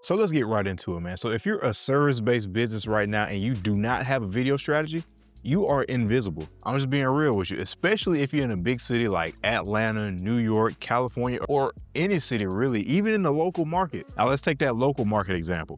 So let's get right into it, man. So if you're a service-based business right now and you do not have a video strategy, you are invisible. I'm just being real with you, especially if you're in a big city like Atlanta, New York, California, or any city really, even in the local market. Now let's take that local market example.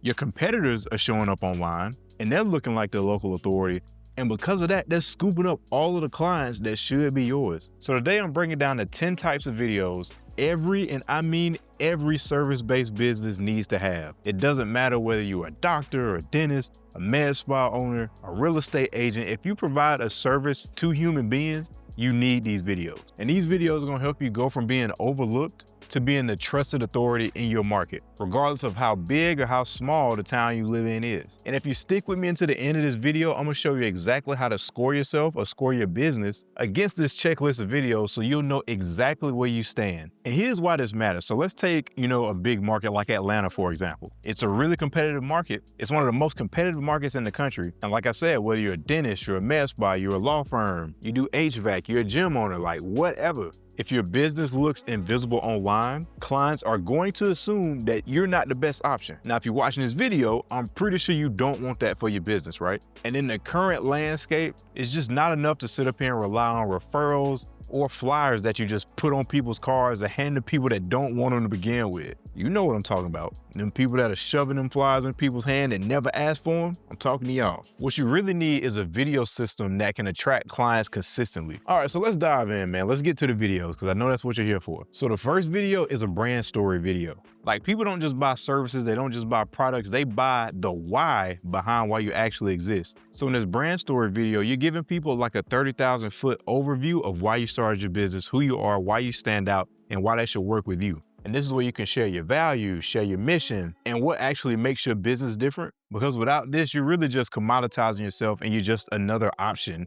Your competitors are showing up online and they're looking like the local authority. And because of that, they're scooping up all of the clients that should be yours. So today I'm bringing down the 10 types of videos every, and I mean every service-based business needs to have. It doesn't matter whether you're a doctor or a dentist, a med spa owner, a real estate agent. If you provide a service to human beings, you need these videos. And these videos are gonna help you go from being overlooked to being the trusted authority in your market, regardless of how big or how small the town you live in is. And if you stick with me until the end of this video, I'm gonna show you exactly how to score yourself or score your business against this checklist of videos so you'll know exactly where you stand. And here's why this matters. So let's take, a big market like Atlanta, for example. It's a really competitive market. It's one of the most competitive markets in the country. And like I said, whether you're a dentist, you're a med spa, you're a law firm, you do HVAC, you're a gym owner, like whatever. If your business looks invisible online, clients are going to assume that you're not the best option. Now, if you're watching this video, I'm pretty sure you don't want that for your business, right? And in the current landscape, it's just not enough to sit up here and rely on referrals or flyers that you just put on people's cars and hand to people that don't want them to begin with. You know what I'm talking about. Them people that are shoving them flyers in people's hand and never ask for them, I'm talking to y'all. What you really need is a video system that can attract clients consistently. All right, so let's dive in, man. Let's get to the videos because I know that's what you're here for. So the first video is a brand story video. Like, people don't just buy services, they don't just buy products, they buy the why behind why you actually exist. So in this brand story video, you're giving people like a 30,000 foot overview of why you started your business, who you are, why you stand out, and why they should work with you. And this is where you can share your values, share your mission, and what actually makes your business different. Because without this, you're really just commoditizing yourself and you're just another option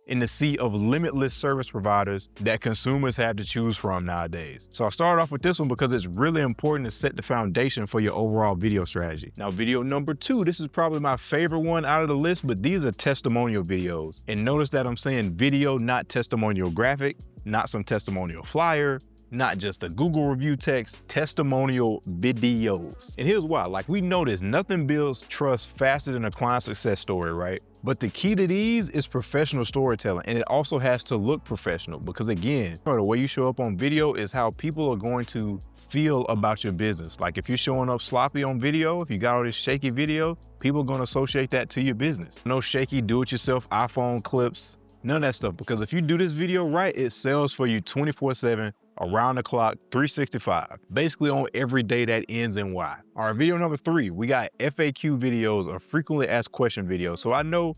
in the sea of limitless service providers that consumers have to choose from nowadays. So I started off with this one because it's really important to set the foundation for your overall video strategy. Now, video number 2, this is probably my favorite one out of the list, but these are testimonial videos. And notice that I'm saying video, not testimonial graphic, not some testimonial flyer, not just a Google review text, testimonial videos. And here's why. Like, we notice nothing builds trust faster than a client success story, right? But the key to these is professional storytelling, and it also has to look professional because, again, the way you show up on video is how people are going to feel about your business. Like, if you're showing up sloppy on video, if you got all this shaky video, people are going to associate that to your business. No shaky do-it-yourself iPhone clips, none of that stuff, because if you do this video right, it sells for you 24/7, around the clock, 365, basically on every day that ends in Y. All right, video number 3, we got FAQ videos, or frequently asked question videos. So I know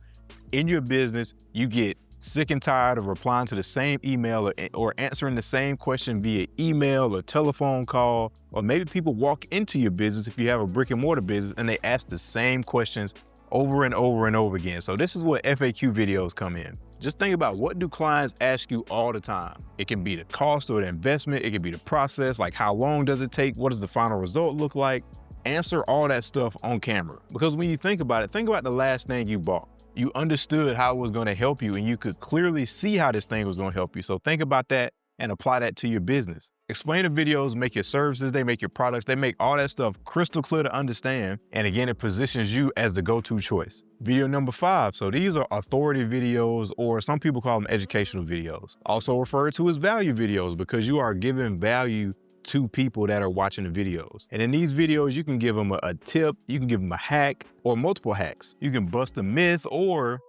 in your business, you get sick and tired of replying to the same email or answering the same question via email or telephone call, or maybe people walk into your business if you have a brick and mortar business and they ask the same questions over and over and over again. So this is where FAQ videos come in. Just think about, what do clients ask you all the time? It can be the cost or the investment. It can be the process, like how long does it take? What does the final result look like? Answer all that stuff on camera. Because when you think about it, think about the last thing you bought. You understood how it was going to help you and you could clearly see how this thing was going to help you. So think about that and apply that to your business. Explainer videos make your services, they make your products, they make all that stuff crystal clear to understand. And again, it positions you as the go-to choice. Video number 5. So these are authority videos, or some people call them educational videos. Also referred to as value videos, because you are giving value to people that are watching the videos. And in these videos, you can give them a tip, you can give them a hack, or multiple hacks. You can bust a myth, or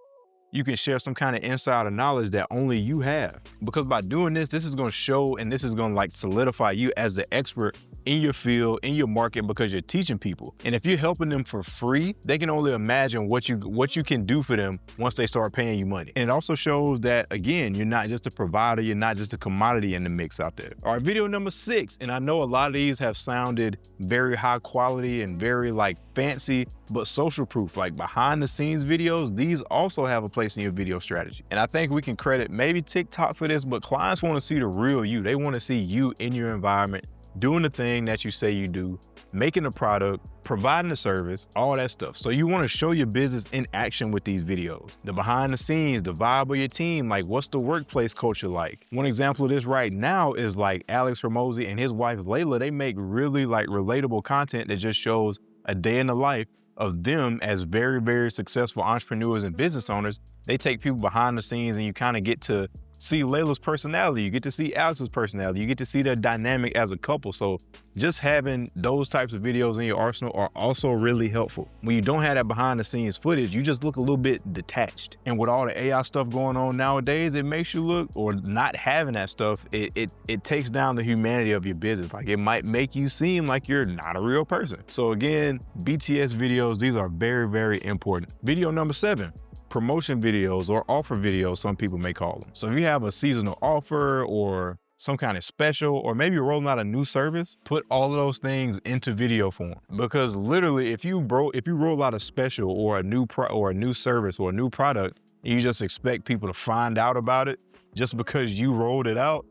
you can share some kind of insider knowledge that only you have. Because by doing this, this is going to show, and this is going to like solidify you as the expert in your field, in your market, because you're teaching people. And if you're helping them for free, they can only imagine what you can do for them once they start paying you money. And it also shows that, again, you're not just a provider, you're not just a commodity in the mix out there. All right, video number 6, and I know a lot of these have sounded very high quality and very like fancy, but social proof, like behind the scenes videos, these also have a place in your video strategy. And I think we can credit maybe TikTok for this, but clients want to see the real you. They want to see you in your environment, doing the thing that you say you do, making a product, providing a service, all that stuff. So you want to show your business in action with these videos. The behind the scenes, the vibe of your team, like what's the workplace culture like? One example of this right now is like Alex Hormozy and his wife Layla. They make really like relatable content that just shows a day in the life of them as very, very successful entrepreneurs and business owners. They take people behind the scenes and you kind of get to see Layla's personality. You get to see Alex's personality. You get to see their dynamic as a couple. So just having those types of videos in your arsenal are also really helpful. When you don't have that behind the scenes footage, you just look a little bit detached. And with all the AI stuff going on nowadays, it makes you look, or not having that stuff, it takes down the humanity of your business. Like it might make you seem like you're not a real person. So again, BTS videos, these are very, very important. Video number 7. Promotion videos, or offer videos, some people may call them. So if you have a seasonal offer or some kind of special, or maybe you're rolling out a new service, put all of those things into video form. Because literally, if you roll out a special or a new service or a new product, and you just expect people to find out about it just because you rolled it out,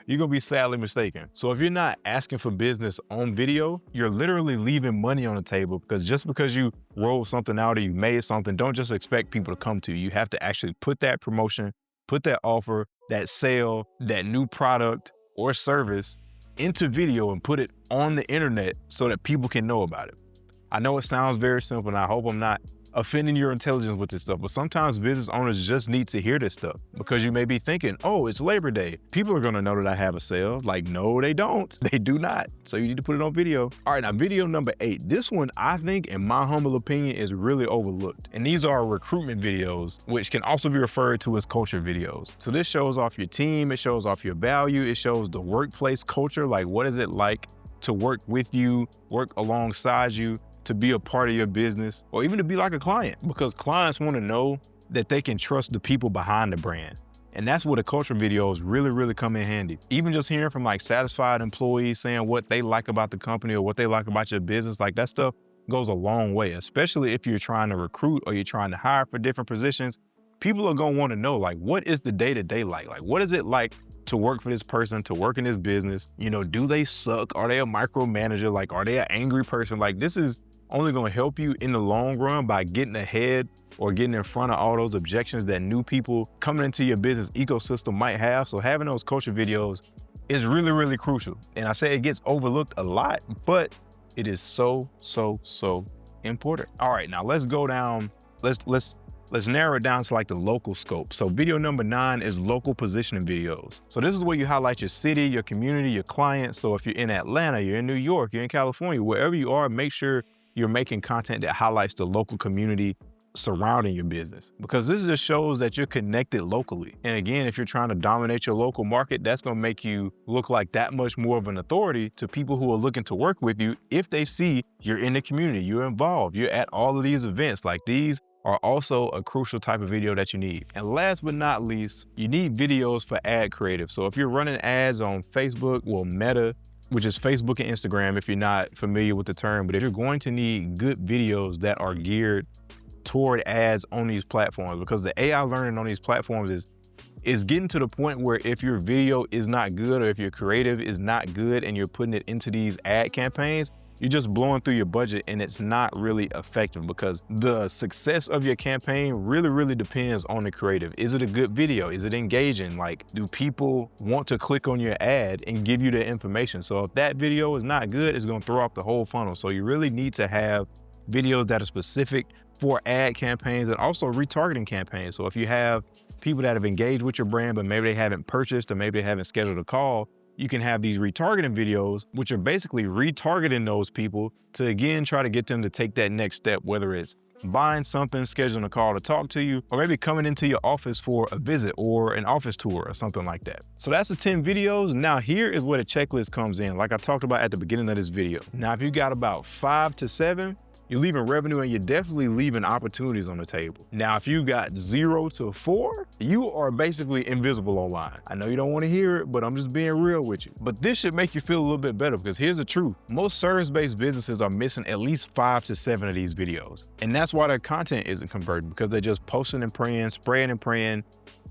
you're gonna be sadly mistaken. So if you're not asking for business on video, you're literally leaving money on the table, because just because you rolled something out or you made something, don't just expect people to come to you. You have to actually put that promotion, put that offer, that sale, that new product or service into video and put it on the internet so that people can know about it. I know it sounds very simple, and I hope I'm not offending your intelligence with this stuff, but sometimes business owners just need to hear this stuff, because you may be thinking, oh, it's Labor Day, people are gonna know that I have a sale. Like, no, they don't. They do not. So you need to put it on video. All right, now video number 8. This one, I think, in my humble opinion, is really overlooked. And these are recruitment videos, which can also be referred to as culture videos. So this shows off your team, it shows off your value, it shows the workplace culture, like what is it like to work with you, work alongside you, to be a part of your business, or even to be like a client, because clients want to know that they can trust the people behind the brand. And that's where the culture videos really, really come in handy. Even just hearing from like satisfied employees saying what they like about the company or what they like about your business, like that stuff goes a long way, especially if you're trying to recruit or you're trying to hire for different positions. People are going to want to know, like, what is the day-to-day like? Like, what is it like to work for this person, to work in this business? You know, do they suck? Are they a micromanager? Like, are they an angry person? Like, this is only going to help you in the long run by getting ahead or getting in front of all those objections that new people coming into your business ecosystem might have. So having those culture videos is really, really crucial. And I say it gets overlooked a lot, but it is so, so, so important. All right, now let's go down. Let's narrow it down to like the local scope. So video number 9 is local positioning videos. So this is where you highlight your city, your community, your clients. So if you're in Atlanta, you're in New York, you're in California, wherever you are, make sure you're making content that highlights the local community surrounding your business, because this just shows that you're connected locally. And again, if you're trying to dominate your local market, that's going to make you look like that much more of an authority to people who are looking to work with you if they see you're in the community, you're involved, you're at all of these events. Like, these are also a crucial type of video that you need. And last but not least, you need videos for ad creative. So if you're running ads on Facebook, well, Meta, which is Facebook and Instagram, if you're not familiar with the term, but if you're going to need good videos that are geared toward ads on these platforms, because the AI learning on these platforms is getting to the point where if your video is not good, or if your creative is not good and you're putting it into these ad campaigns, you're just blowing through your budget and it's not really effective, because the success of your campaign really, really depends on the creative. Is it a good video? Is it engaging? Like, do people want to click on your ad and give you the information? So if that video is not good, it's going to throw off the whole funnel. So you really need to have videos that are specific for ad campaigns and also retargeting campaigns. So if you have people that have engaged with your brand, but maybe they haven't purchased or maybe they haven't scheduled a call, you can have these retargeting videos, which are basically retargeting those people to, again, try to get them to take that next step, whether it's buying something, scheduling a call to talk to you, or maybe coming into your office for a visit or an office tour or something like that. So that's the 10 videos. Now here is where the checklist comes in, like I talked about at the beginning of this video. Now, if you got about 5 to 7, You're leaving revenue and you're definitely leaving opportunities on the table. Now, if you got 0 to 4, you are basically invisible online. I know you don't want to hear it, but I'm just being real with you. But this should make you feel a little bit better, because here's the truth. Most service-based businesses are missing at least 5 to 7 of these videos. And that's why their content isn't converting, because they're just posting and praying, spraying and praying,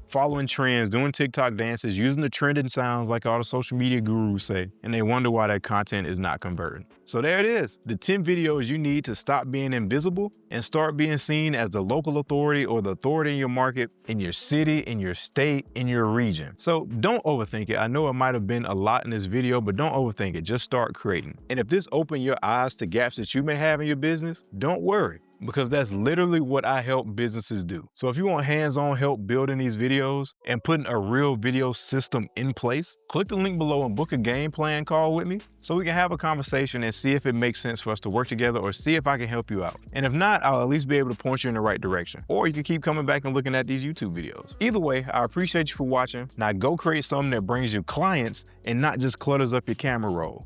following trends, doing TikTok dances, using the trending sounds like all the social media gurus say, and they wonder why their content is not converting. So there it is, the 10 videos you need to stop being invisible and start being seen as the local authority or the authority in your market, in your city, in your state, in your region. So don't overthink it. I know it might have been a lot in this video, but don't overthink it. Just start creating. And if this opened your eyes to gaps that you may have in your business, don't worry, because that's literally what I help businesses do. So if you want hands-on help building these videos and putting a real video system in place, click the link below and book a game plan call with me so we can have a conversation and see if it makes sense for us to work together, or see if I can help you out. And if not, I'll at least be able to point you in the right direction. Or you can keep coming back and looking at these YouTube videos. Either way, I appreciate you for watching. Now go create something that brings you clients and not just clutters up your camera roll.